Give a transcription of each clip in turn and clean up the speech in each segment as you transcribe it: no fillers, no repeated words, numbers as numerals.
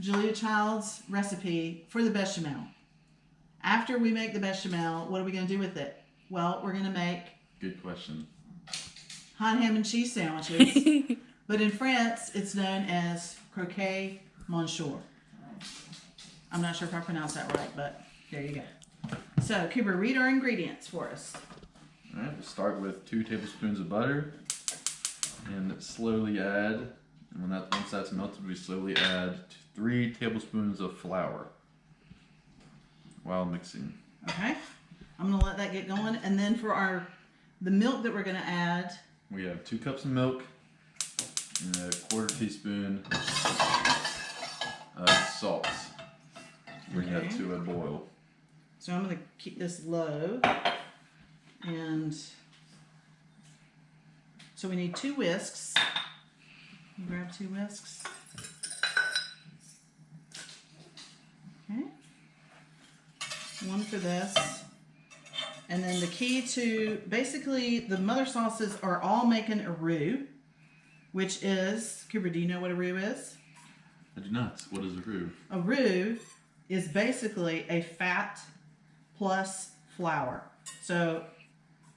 Julia Child's recipe for the bechamel. After we make the bechamel, what are we going to do with it? Well, we're going to make... Good question. Hot ham and cheese sandwiches. But in France, it's known as croquet monsieur. I'm not sure if I pronounced that right, but there you go. So, Cooper, read our ingredients for us. All right, we'll start with 2 tablespoons of butter and slowly add, and once that's melted, we slowly add 3 tablespoons of flour while mixing. Okay, I'm going to let that get going, and then for the milk that we're going to add, we have 2 cups of milk and a 1/4 teaspoon of salt. Bring that to a boil. So I'm going to keep this low, and so we need 2 whisks. You grab 2 whisks. Okay. 1 for this. And then the key to, basically, the mother sauces are all making a roux, which is, Cooper, do you know what a roux is? I do not. What is a roux? A roux is basically a fat plus flour. So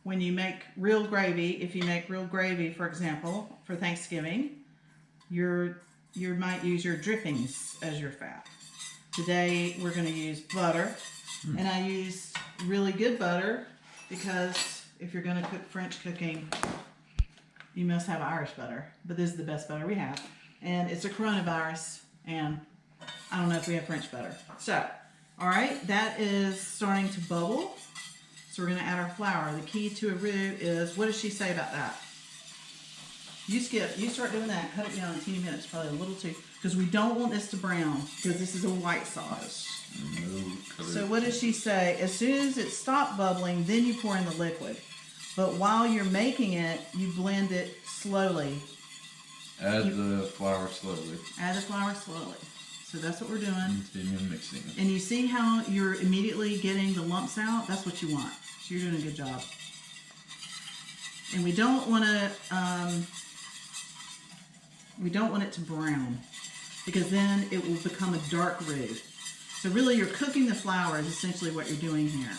when you make real gravy, if you make real gravy, for example, for Thanksgiving, you might use your drippings as your fat. Today we're going to use butter, and I use really good butter because if you're going to cook French cooking, you must have Irish butter. But this is the best butter we have, and it's a coronavirus, and I don't know if we have French butter. So, all right, that is starting to bubble. So we're going to add our flour. The key to a roux is, what does she say about that? You start doing that. Cut it down in teeny minutes, probably a little too, because we don't want this to brown, because this is a white sauce. No. So what does she say? As soon as it stops bubbling, then you pour in the liquid. But while you're making it, you blend it slowly. Add the flour slowly. Add the flour slowly. So that's what we're doing. Continue mixing. And you see how you're immediately getting the lumps out? That's what you want. So you're doing a good job. And we don't want it to brown, because then it will become a dark roux. So really, you're cooking the flour is essentially what you're doing here.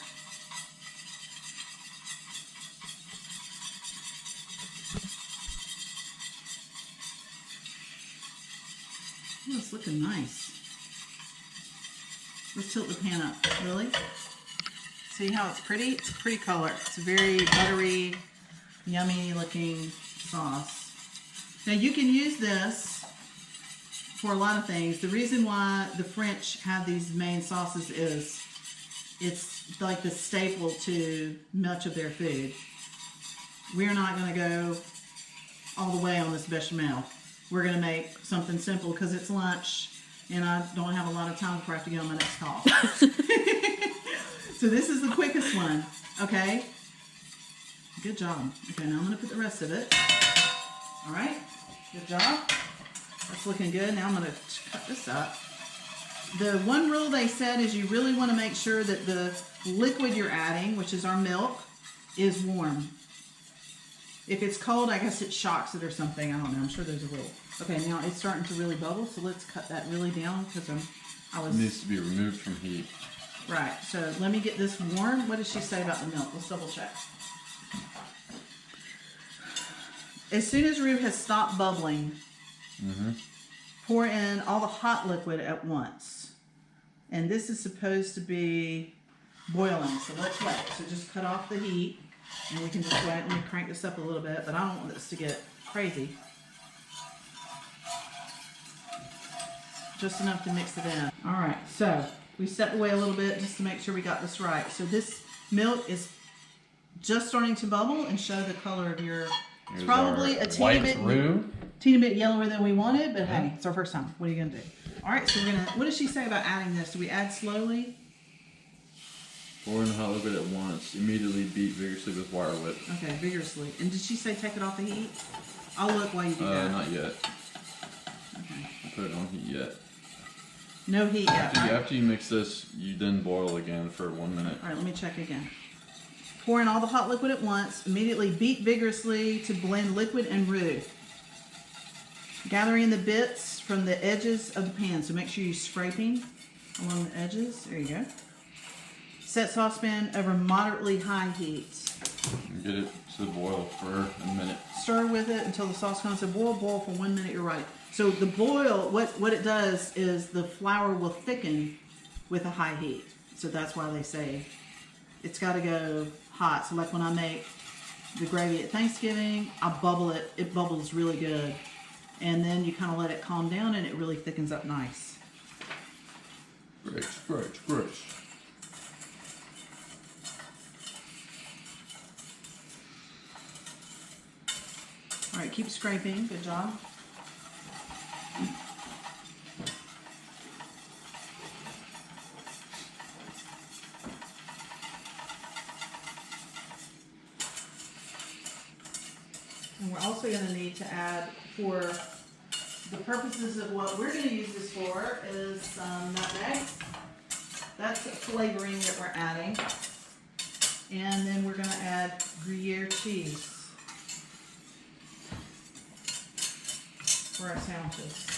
Oh, it's looking nice. Let's tilt the pan up. Really? See how it's pretty? It's a pretty color. It's a very buttery, yummy looking sauce. Now you can use this for a lot of things. The reason why the French have these main sauces is it's like the staple to much of their food. We're not going to go all the way on this bechamel. We're going to make something simple because it's lunch and I don't have a lot of time before I have to get on my next call. So this is the quickest one, okay? Good job. Okay, now I'm going to put the rest of it. All right, good job. That's looking good. Now I'm going to cut this up. The one rule they said is you really want to make sure that the liquid you're adding, which is our milk, is warm. If it's cold, I guess it shocks it or something. I don't know. I'm sure there's a rule. Okay, now it's starting to really bubble, so let's cut that really down because It needs to be removed from heat. Right, so let me get this warm. What does she say about the milk? Let's double check. As soon as roux has stopped bubbling, pour in all the hot liquid at once. And this is supposed to be boiling, so let's wait. So just cut off the heat, and we can just wait. Let me crank this up a little bit, but I don't want this to get crazy. Just enough to mix it in. All right, so we step away a little bit just to make sure we got this right. So this milk is just starting to bubble and show the color of your... It's probably a teeny bit yellower than we wanted, but hey, it's our first time. What are you gonna do? All right, so we're gonna. What does she say about adding this? Do we add slowly? Pour in the hot liquid at once. Immediately beat vigorously with wire whip. Okay, vigorously. And did she say take it off the heat? I'll look while you do that. Not yet. Okay. I'll put it on heat yet. No heat yet. After you mix this, you then boil again for 1 minute. All right, let me check again. Pour in all the hot liquid at once. Immediately beat vigorously to blend liquid and roux. Gathering the bits from the edges of the pan. So make sure you're scraping along the edges. There you go. Set saucepan over moderately high heat. Get it to boil for a minute. Stir with it until the sauce comes to boil. Boil for 1 minute, you're right. So the boil, what it does is the flour will thicken with a high heat. So that's why they say it's got to go hot. So like when I make the gravy at Thanksgiving, I bubble it. It bubbles really good. And then you kind of let it calm down and it really thickens up nice. Great, great, great. All right, keep scraping. Good job. And we're also going to need to add, for the purposes of what we're going to use this for, is some nutmeg. That's flavoring that we're adding. And then we're going to add Gruyere cheese for our sandwiches.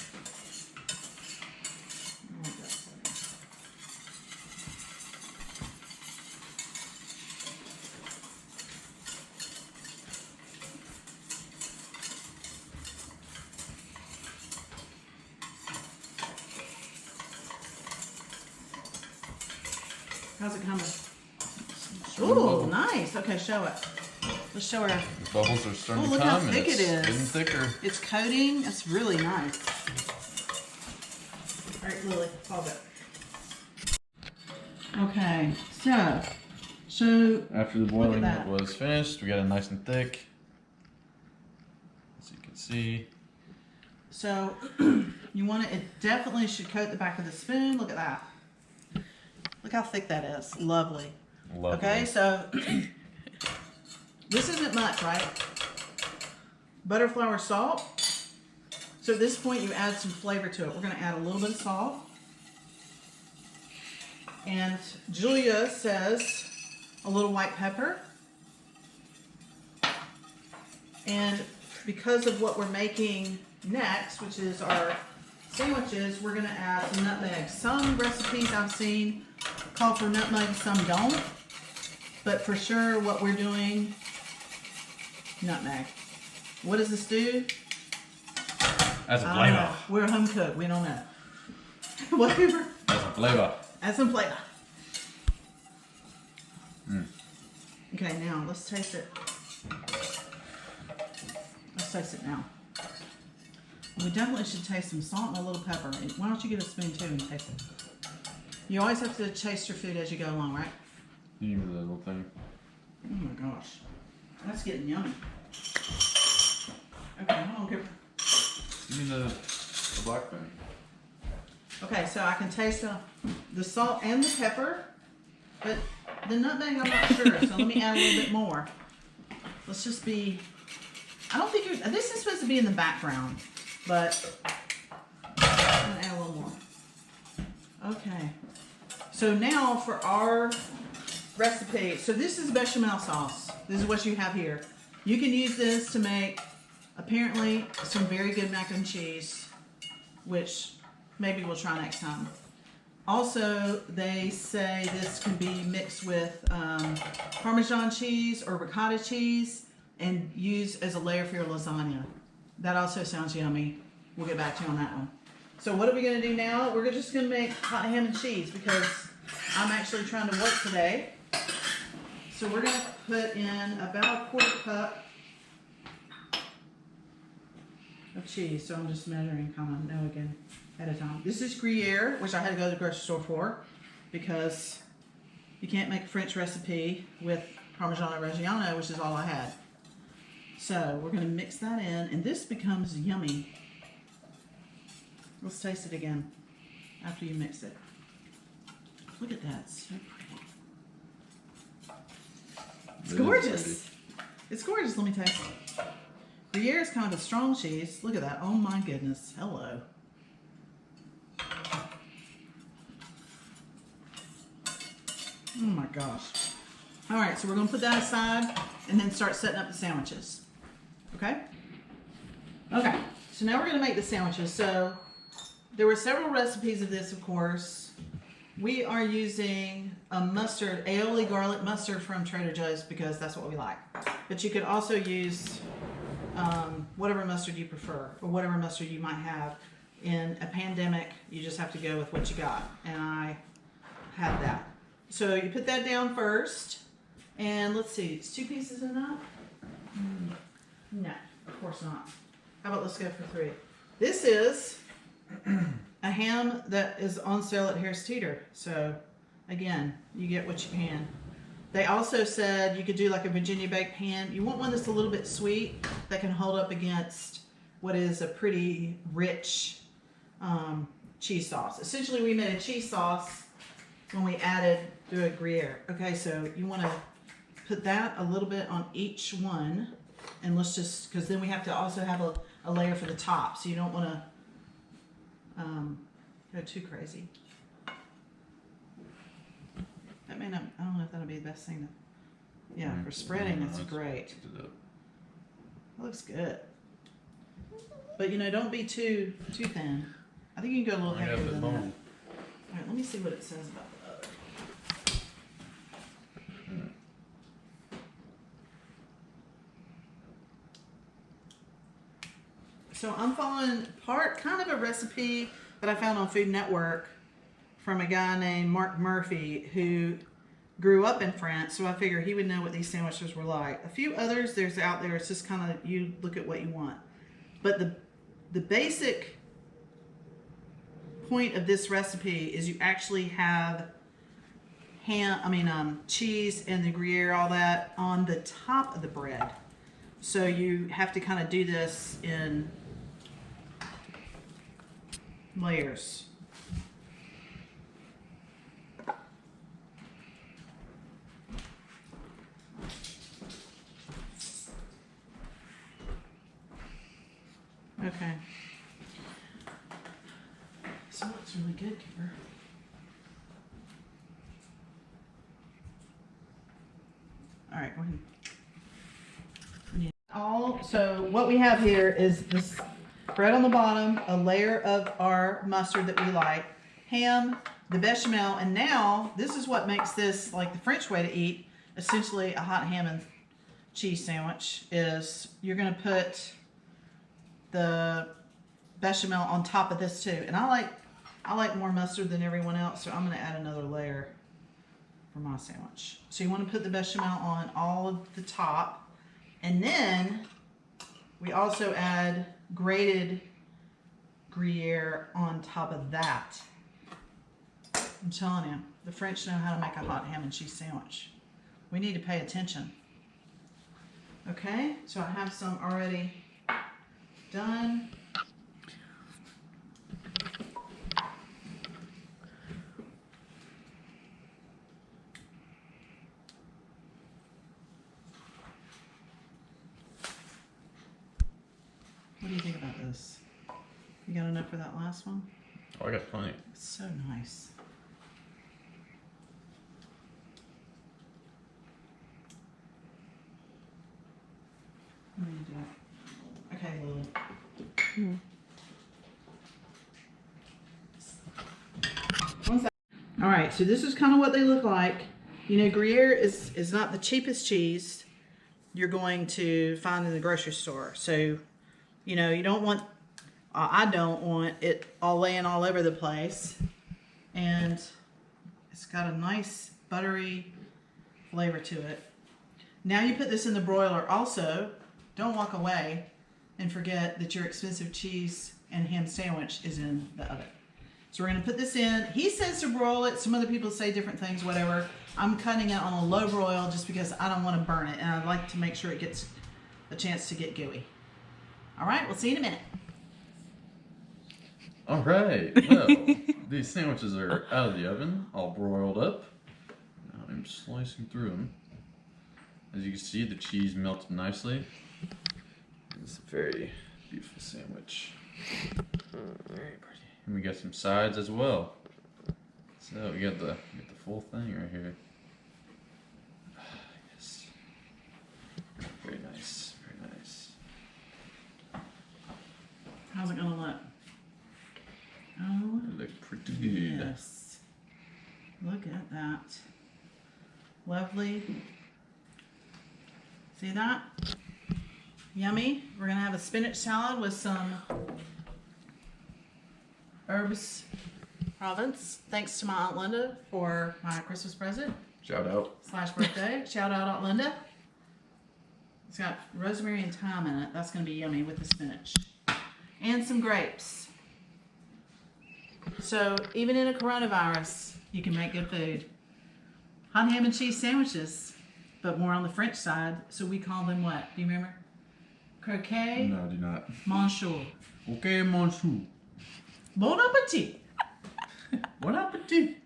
How's it coming? Ooh, nice. Okay, show it. Let's show her. The bubbles are starting to look come, how and thick it's it is. getting thicker. It's coating. It's really nice. All right, Lily, hold it. Okay, so After the boiling that. was finished, we got it nice and thick, as you can see. So you want it definitely should coat the back of the spoon. Look at that. Look how thick that is. Lovely. Lovely. Okay, so this isn't much, right? Butter, flour, salt. So at this point you add some flavor to it. We're going to add a little bit of salt. And Julia says a little white pepper. And because of what we're making next, which is our sandwiches, we're going to add some nutmeg. Some recipes I've seen call for nutmeg, some don't. But for sure what we're doing, nutmeg. What does this do? That's a flavor. We're home cooked. We don't know. Whatever. That's a flavor. Add some flavor. Okay, now let's taste it. Let's taste it now. We definitely should taste some salt and a little pepper. Why don't you get a spoon too and taste it? You always have to taste your food as you go along, right? You give me the little thing. Oh my gosh. That's getting yummy. Okay, hold on, Cooper. Give me the black thing. Okay, so I can taste the salt and the pepper, but the nutmeg I'm not sure, so let me add a little bit more. Let's just be, I don't think this is supposed to be in the background, but I'm gonna add a little more. Okay, so now for our recipe, so this is bechamel sauce. This is what you have here. You can use this to make, apparently, some very good mac and cheese, which maybe we'll try next time. Also, they say this can be mixed with Parmesan cheese or ricotta cheese and used as a layer for your lasagna. That also sounds yummy. We'll get back to you on that one. So what are we going to do now? We're just going to make hot ham and cheese because I'm actually trying to work today. So we're going to put in about a 1/4 cup of cheese. So I'm just measuring kind of know again at a time. This is Gruyere, which I had to go to the grocery store for because you can't make a French recipe with Parmigiano Reggiano, which is all I had. So we're going to mix that in, and this becomes yummy. Let's taste it again after you mix it. Look at that, it's so pretty. It's gorgeous. It's gorgeous. Let me taste it. Gruyere is kind of a strong cheese. Look at that. Oh my goodness. Hello. Oh my gosh. All right, so we're going to put that aside and then start setting up the sandwiches. Okay? Okay. So now we're going to make the sandwiches. So there were several recipes of this, of course. We are using a mustard, aioli garlic mustard from Trader Joe's because that's what we like. But you could also use whatever mustard you prefer or whatever mustard you might have. In a pandemic, you just have to go with what you got. And I had that. So you put that down first. And let's see, it's 2 pieces enough? No, of course not. How about let's go for 3? This is a ham that is on sale at Harris Teeter. So again, you get what you can. They also said you could do like a Virginia baked ham. You want one that's a little bit sweet that can hold up against what is a pretty rich cheese sauce. Essentially, we made a cheese sauce when we added to a Gruyere. Okay, so you want to put that a little bit on each one, and let's just, because then we have to also have a layer for the top, so you don't want to go too crazy. That may not, I don't know if that'll be the best thing to, yeah, for spreading, it's great. It looks good. But you know, don't be too thin. I think you can go a little heavier than that. All right, let me see what it says about the other. So I'm following kind of a recipe that I found on Food Network from a guy named Mark Murphy who grew up in France, so I figure he would know what these sandwiches were like. A few others there's out there, it's just kind of, you look at what you want. But the basic point of this recipe is you actually have cheese and the Gruyere, all that, on the top of the bread. So you have to kind of do this in layers. Okay. So it's really good, Kipper. All right, go ahead. So what we have here is this bread on the bottom, a layer of our mustard that we like, ham, the bechamel, and now this is what makes this like the French way to eat, essentially a hot ham and cheese sandwich, is you're going to put the bechamel on top of this too. And I like more mustard than everyone else, so I'm going to add another layer for my sandwich. So you want to put the bechamel on all of the top. And then we also add grated Gruyere on top of that. I'm telling you, the French know how to make a hot ham and cheese sandwich. We need to pay attention. Okay, so I have some already done. What do you think about this? You got enough for that last one? Oh, I got plenty. It's so nice. Let me do it. Okay, Lily. One sec. All right, so this is kind of what they look like. You know, Gruyere is not the cheapest cheese you're going to find in the grocery store. So, you know, you don't want, I don't want it all laying all over the place. And it's got a nice buttery flavor to it. Now you put this in the broiler. Also, don't walk away and forget that your expensive cheese and ham sandwich is in the oven. So we're going to put this in. He says to broil it. Some other people say different things, whatever. I'm cutting it on a low broil just because I don't want to burn it. And I'd like to make sure it gets a chance to get gooey. All right, we'll see you in a minute. All right, well, these sandwiches are out of the oven, all broiled up. Now I'm slicing through them. As you can see, the cheese melted nicely. It's a very beautiful sandwich. Very pretty. And we got some sides as well. So we got the full thing right here. Yes. Very nice, very nice. How's it gonna look? Oh, It looks pretty good. yes. Look at that. Lovely. See that? Yummy. We're gonna have a spinach salad with some herbs Province. Thanks to my Aunt Linda for my Christmas present Shout out. / birthday. Shout out Aunt Linda. It's got rosemary and thyme in it. That's gonna be yummy with the spinach. And some grapes. So even in a coronavirus, you can make good food. Hot ham and cheese sandwiches, but more on the French side. So we call them what? Do you remember? Croquet. No, do not. Monsieur. Okay, monsieur. Bon appetit. Bon appetit.